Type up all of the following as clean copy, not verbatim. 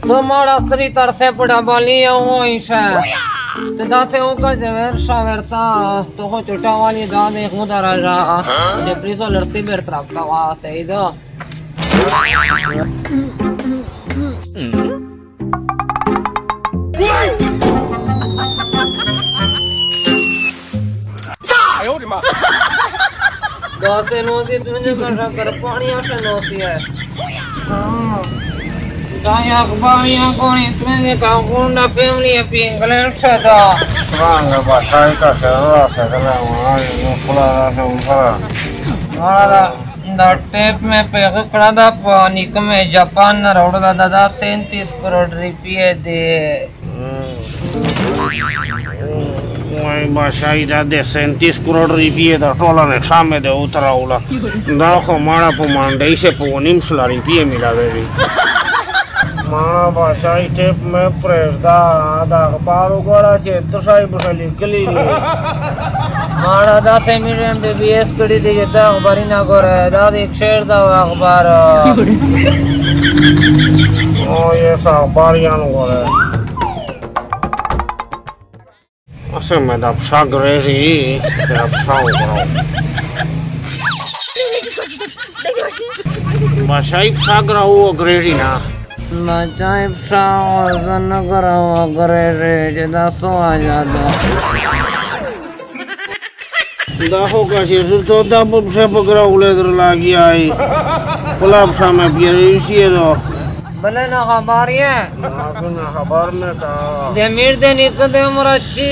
तो माड़ा स्त्री तरसे पड़ा बाली हो Isha te date un că de versa to ho chuta wali da de khuda raja de priso lersi ber trapta wa seido date no di tujhe kar pani aase no si hai Saya kebayang kau ni sebenarnya kau guna family api England sada. Bangga bahasa itu saya sekarang ini pula sekarang. Mana dah tape में पैसे करा था पानी को में Japan ना road का दादा 37 करोड़ रुपये दे. Wah bahasa itu deh 37 crore रुपये dah tolan examen deh utara ulah. Dah hamaरा pemandai se ponim selari rupiah milavevi. माँ भाषाई टेप में प्रेस दा कपारो गोड़ा चे तो साई बसली कली मारा दा से मेरे बीबीएस कड़ी दे जता अखबारी ना करे दा एक शेर दा अखबार ओ ये सब बारियां करे ऐसे में दा शाग रेजी दा शाव करो भाषाई शाग रहो अंग्रेजी ना Macam pesawat negara negara jadi suaja dah ho kasih sudah dah berusaha bergerak oleh lagi ay, pelab sama biar isi itu. Bela nak kabar ya? Aku nak kabar mereka. Demir deni kede meraci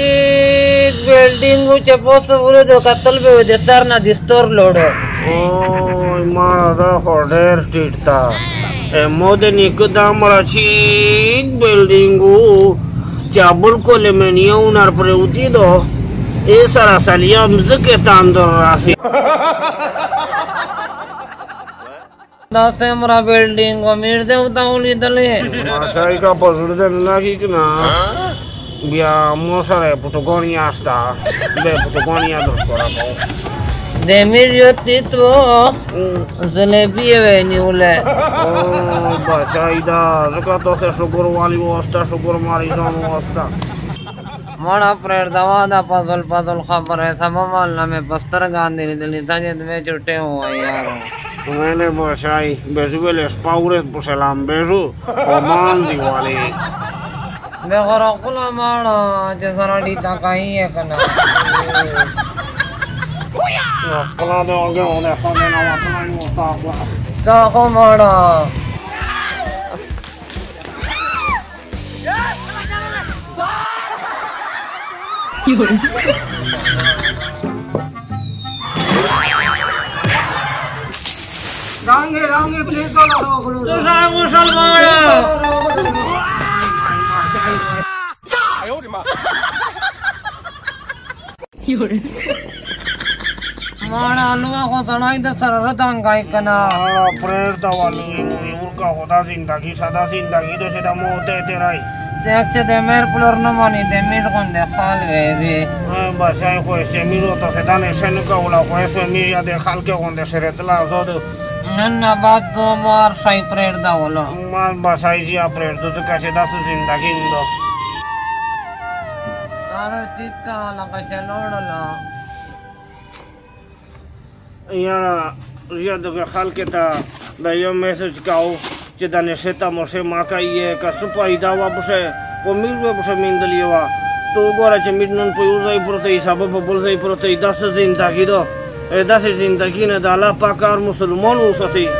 building ku cepat sebulu tu katal be desar na distor lodo. Oh, mana dah order cerita. Modern ikut meraci building ku cabul ko lemenia unar pereuti do. Esara saliam zeketan dorasi. Nasi mera building ko mirde utauli dale. Masai ka pasurde lagi kena. Biar mosare Patagonia asta. Be Patagonia dorkora ko. Demir yotitu zalebi eveni ule. Oh, Masai da. Zakato se syukur wali wasta, syukur marizan wasta. Mana perdawa da puzzle khabar hai sama malna mein bastar gandhi dili tajed mein chute hua yaar मैंने बसाई बेजुएलेस पाउरेस पुसेलाम बेजु Oman Diwali देखो रकुला मारा जैसा डीता कहीं है कना रकुला दे आगे होने खाने ना वातना ही मुस्ताक़ साखो मारा Rangi please kalau tu saya Musalman. Ayo di mana? Mana luar kota naik dah sararatang kai kena. Prayer dawali urka kota zindagi sada zindagi tu sudah mau terai. देख चे मेर पुलर न मानी देमीर कौन देखाल वेवी बसाई को सेमीर होता है दाने सेन का उला को सेमीर या देखाल के कौन दे सेरेतला जोद नन्ना बात तो मार साई प्रेर दा बोलो मार बसाई जी आ प्रेर तो कैसे दस जिंदगी इंदो तारे तिक्का लगा चलोड़ला यार तो खाल के ता दायो message cow Cedane seta mose maka iye kasupa idawa buse pomirwe buse mindeliwa to gora che midnon pouzai protei sabab bolzai protei das zindagi do das zindagi ne dala pakar musulman usati